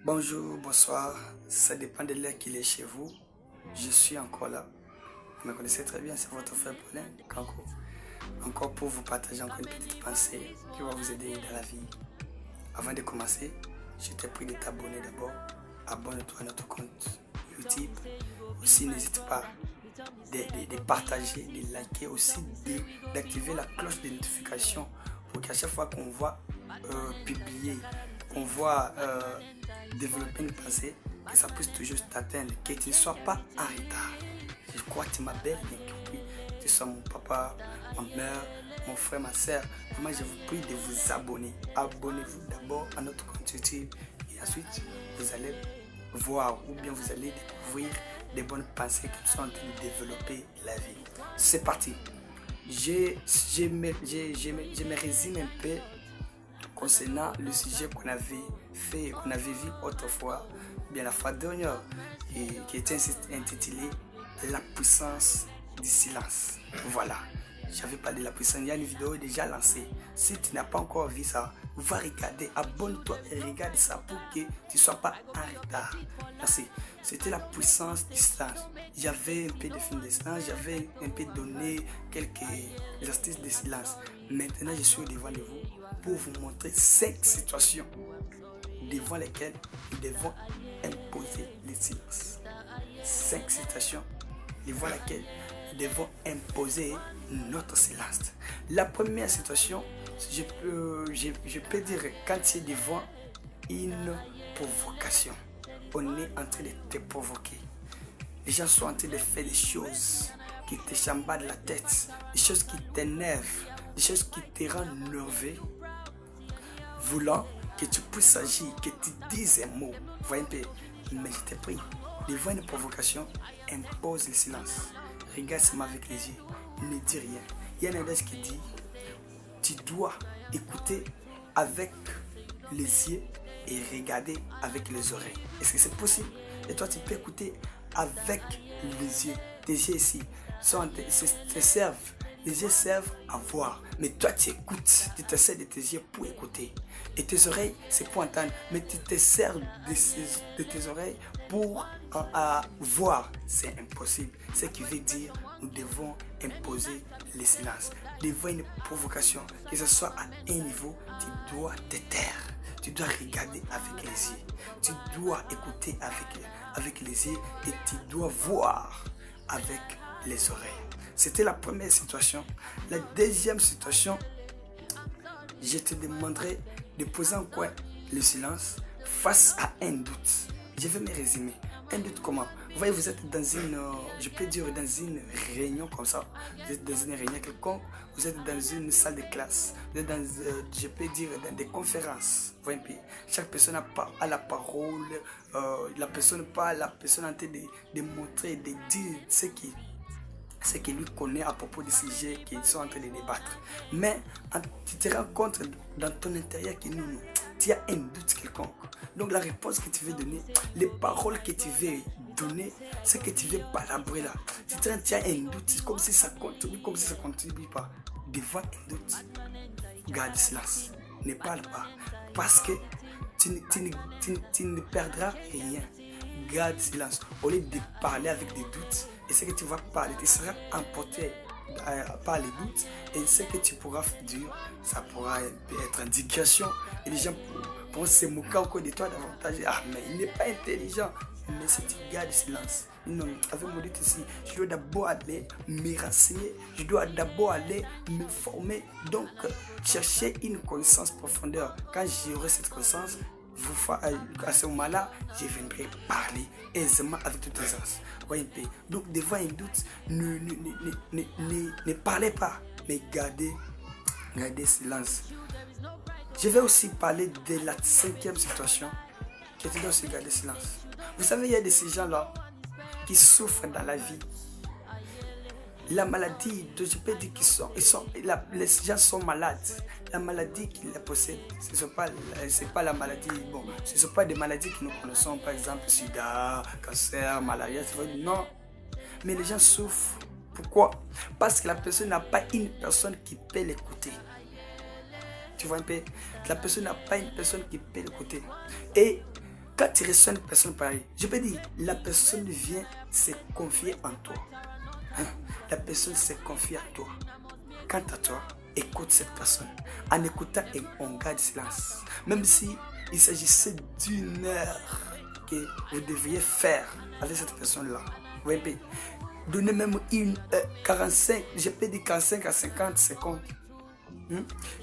Bonjour, bonsoir, ça dépend de l'heure qu'il est chez vous. Je suis encore là. Vous me connaissez très bien, c'est votre frère Paulin Kanko. Encore pour vous partager encore une petite pensée qui va vous aider dans la vie. Avant de commencer, je te prie de t'abonner d'abord. Abonne-toi à notre compte YouTube. Aussi, n'hésite pas de partager, de liker, aussi d'activer la cloche de notification pour qu'à chaque fois qu'on voit publier, qu'on voit développer une pensée, que ça puisse toujours t'atteindre, que tu ne sois pas en retard. Je crois que tu m'appelles bien compris. Tu sois mon papa, ma mère, mon frère, ma soeur. Moi, je vous prie de vous abonner. Abonnez-vous d'abord à notre compte YouTube et ensuite, vous allez voir ou bien vous allez découvrir des bonnes pensées qui sont en train de développer la vie. C'est parti. Je me résume un peu concernant le sujet qu'on avait vu autrefois, bien la fois dernière, et qui était intitulé La puissance du silence. Voilà, j'avais parlé de la puissance, il y a une vidéo déjà lancée. Si tu n'as pas encore vu ça, va regarder, abonne-toi et regarde ça pour que tu ne sois pas en retard. Merci. C'était la puissance du silence. J'avais un peu de film de silence, j'avais un peu donné quelques astuces de silence. Maintenant, je suis devant de vous pour vous montrer 5 situations devant lesquelles nous devons imposer le silence. 5 situations devant lesquelles nous devons imposer notre silence. La première situation, je peux dire quand tu es devant une provocation. On est en train de te provoquer. Les gens sont en train de faire des choses qui te chambardent la tête, des choses qui t'énervent, des choses qui te rendent nerveux, voulant que tu puisses agir, que tu dises un mot. Voyez un peu, mais je te prie, devant une provocation, impose le silence. Regarde seulement avec les yeux, ne dis rien. Il y a un adage qui dit, tu dois écouter avec les yeux et regarder avec les oreilles. Est-ce que c'est possible? Et toi, tu peux écouter avec les yeux. Tes yeux ici te servent. Les yeux servent à voir. Mais toi, tu écoutes. Tu te sers de tes yeux pour écouter. Et tes oreilles, c'est pour entendre. Mais tu te sers de tes oreilles pour voir. C'est impossible. Ce qui veut dire, nous devons imposer le silence. Devant une provocation, que ce soit à un niveau, tu dois te taire. Tu dois regarder avec les yeux. Tu dois écouter avec les yeux et tu dois voir avec les oreilles. C'était la première situation. La deuxième situation, je te demanderai de poser en coin le silence face à un doute. Je vais me résumer. Un doute comment? Vous voyez, vous êtes dans une, je peux dire dans une réunion comme ça. Vous êtes dans une réunion quelconque. Vous êtes dans une salle de classe. Vous êtes dans, je peux dire, dans des conférences. Vous voyez un peu. Chaque personne a la parole. La personne parle, la personne est en train de montrer, de dire ce qu'il lui connaît à propos des sujets qu'ils sont en train de débattre. Mais tu te rends compte dans ton intérieur que non, tu as un doute quelconque. Donc la réponse que tu veux donner, les paroles que tu veux donner, ce que tu veux palabrer là, tu as un doute, c'est comme si ça contribue, comme si ça ne contribue pas. Devant un doute, garde silence, ne parle pas, parce que tu ne perdras rien. Garde silence. Au lieu de parler avec des doutes, et ce que tu vas parler, tu seras emporté par les doutes, et ce que tu pourras dire, ça pourra être une digression, et les gens pourront se moquer encore de toi davantage. Ah, mais il n'est pas intelligent. Mais si tu gardes silence, non, avec mon doute ici, je dois d'abord aller me renseigner, je dois d'abord aller me former, donc chercher une connaissance profondeur. Quand j'aurai cette connaissance, à ce moment-là, je viendrai parler aisément avec toute aisance. Voyez un peu. Donc, devant un doute, ne parlez pas, mais gardez silence. Je vais aussi parler de la 5e situation, que tu dois aussi garder silence. Vous savez, il y a de ces gens-là qui souffrent dans la vie. La maladie, je peux dire les gens sont malades. La maladie qui les possède, ce n'est pas la maladie, bon, ce ne sont pas des maladies que nous connaissons, par exemple, sida, cancer, malaria, non. Mais les gens souffrent. Pourquoi? Parce que la personne n'a pas une personne qui peut l'écouter. Tu vois un peu? La personne n'a pas une personne qui peut l'écouter. Et quand tu reçois une personne pareille, je peux dire, la personne vient se confier en toi. La personne se confie à toi. Quant à toi, écoute cette personne. En écoutant, on garde silence. Même si il s'agissait d'une heure que vous devriez faire avec cette personne-là. Vous voyez, donnez même 45, je peux dire 45 à 50 secondes.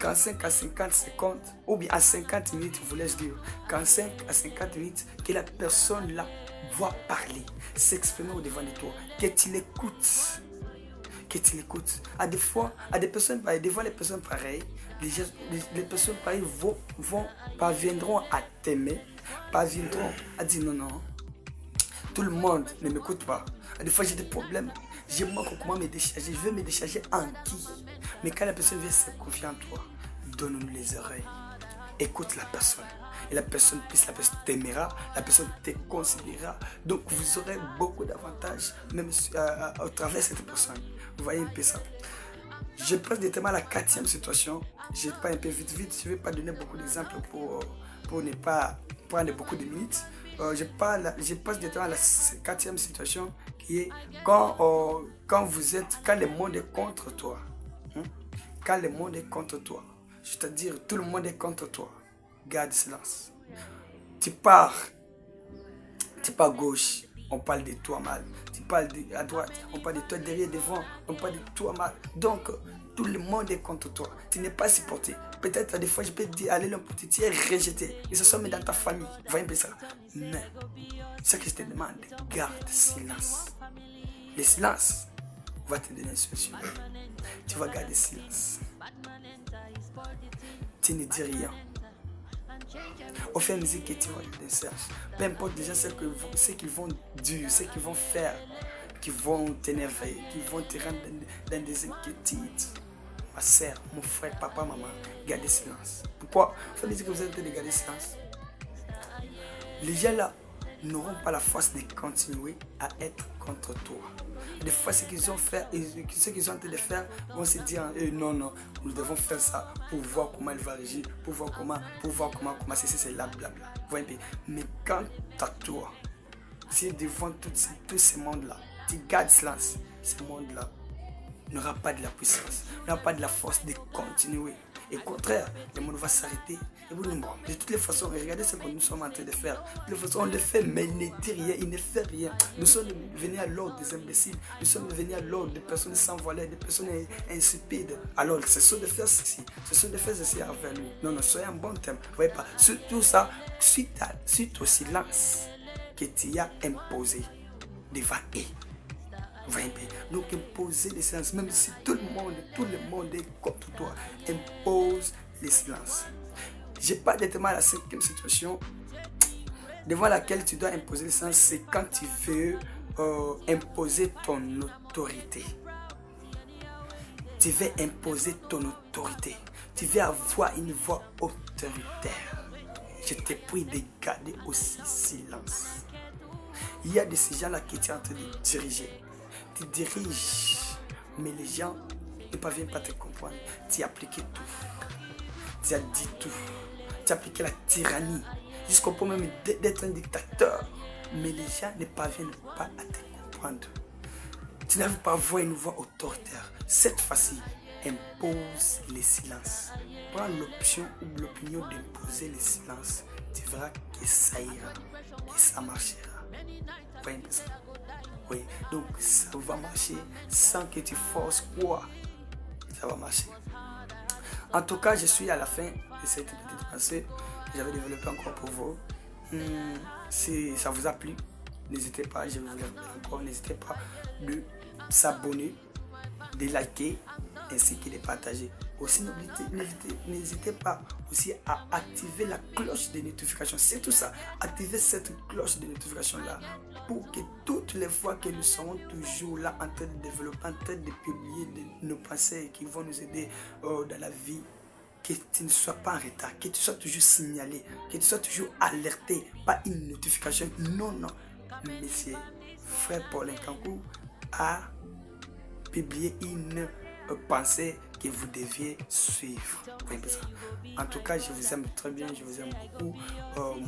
45 à 50 secondes, ou bien à 50 minutes, voulais-je dire. 45 à 50 minutes, que la personne-là va parler, s'exprimer au devant de toi, que tu l'écoutes. Que tu l'écoutes. À des fois, des fois les personnes pareilles, les personnes pareilles parviendront à t'aimer, parviendront à dire non, tout le monde ne m'écoute pas. Des fois j'ai des problèmes, je manque comment me décharger, je veux me décharger en qui? Mais quand la personne vient se confier en toi, donne-nous les oreilles, écoute la personne. Et la personne t'aimera, la personne te considérera. Donc vous aurez beaucoup d'avantages, même au travers de cette personne. Vous voyez un peu ça. Je passe directement à la 4e situation. Je pas un peu vite. Je ne vais pas donner beaucoup d'exemples pour ne pas prendre beaucoup de minutes. Je passe directement à la 4e situation qui est quand le monde est contre toi. Quand le monde est contre toi, c'est-à-dire tout le monde est contre toi, garde silence. Tu pars à gauche, on parle de toi mal. Tu parles à droite, on parle de toi derrière, devant, on parle de toi mal. Donc, tout le monde est contre toi. Tu n'es pas supporté. Peut-être des fois, je peux te dire, allez l'emporter, tu es rejeté. Et ce soit même dans ta famille. Voyez un peu ça. Mais, ce que je te demande, garde silence. Le silence va te donner une solution. Tu vas garder silence. Tu ne dis rien. Au fur et à mesure que tu vas te chercher, peu importe déjà ce qu'ils vont dire, ce qu'ils vont faire, qui vont t'énerver, qui vont te rendre dans des inquiétudes. Ma soeur, mon frère, papa, maman, gardez silence. Pourquoi? Il faut dire que vous êtes en train de garder silence. Les gens là n'auront pas la force de continuer à être contre toi. Des fois, ce qu'ils ont fait, ce qu'ils ont en train de faire, vont se dire non, nous devons faire ça pour voir comment il va réagir, pour voir comment c'est là, blabla. Mais quant à toi, si devant tout ce monde-là, tu gardes silence, ce monde-là n'aura pas de la puissance, n'aura pas de la force de continuer. Et au contraire, le monde va s'arrêter. Et vous dites, bon, de toutes les façons, regardez ce que nous sommes en train de faire. De toutes les façons, on le fait, mais il ne dit rien, il ne fait rien. Nous sommes venus à l'ordre des imbéciles. Nous sommes venus à l'ordre des personnes sans valeur, des personnes insipides. Alors, c'est sûr de faire ceci. C'est sûr de faire ceci avec lui. Non, soyez un bon thème. Vous voyez pas. Surtout ça, suite au silence que tu as imposé devant eux. Donc imposer le silence, même si tout le monde est contre toi, impose le silence. Je parle directement à la 5e situation devant laquelle tu dois imposer le silence, c'est quand tu veux imposer ton autorité. Tu veux imposer ton autorité. Tu veux avoir une voix autoritaire. Je te prie de garder aussi silence. Il y a de ces gens-là qui sont en train de diriger. Tu diriges, mais les gens ne parviennent pas à te comprendre. Tu as appliqué tout. Tu as dit tout. Tu as appliqué la tyrannie. Jusqu'au point même d'être un dictateur. Mais les gens ne parviennent pas à te comprendre. Tu n'arrives pas à avoir une voix autoritaire. Cette fois-ci, impose le silence. Prends l'option ou l'opinion d'imposer le silence. Tu verras que ça ira, que ça marchera. Voyez ça. Oui, donc ça va marcher sans que tu forces quoi. Ça va marcher. En tout cas, je suis à la fin de cette petite pensée que j'avais développée encore pour vous. Si ça vous a plu, n'hésitez pas, je vous le rappelle encore, n'hésitez pas de s'abonner, de liker ainsi que de partager. Aussi, n'hésitez pas aussi à activer la cloche de notification. C'est tout ça. Activez cette cloche de notification là pour que toutes les fois que nous serons toujours là en train de développer, en train de publier nos pensées qui vont nous aider dans la vie, que tu ne sois pas en retard, que tu sois toujours signalé, que tu sois toujours alerté, pas une notification. Non. Monsieur Frère Paulin Kankou a publié une pensée que vous deviez suivre. En tout cas, je vous aime très bien, je vous aime beaucoup.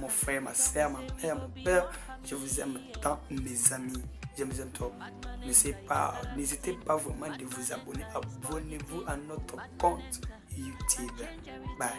Mon frère, ma soeur, ma mère, mon père, je vous aime tant, mes amis. Je vous aime trop. N'hésitez pas vraiment de vous abonner. Abonnez-vous à notre compte YouTube. Bye.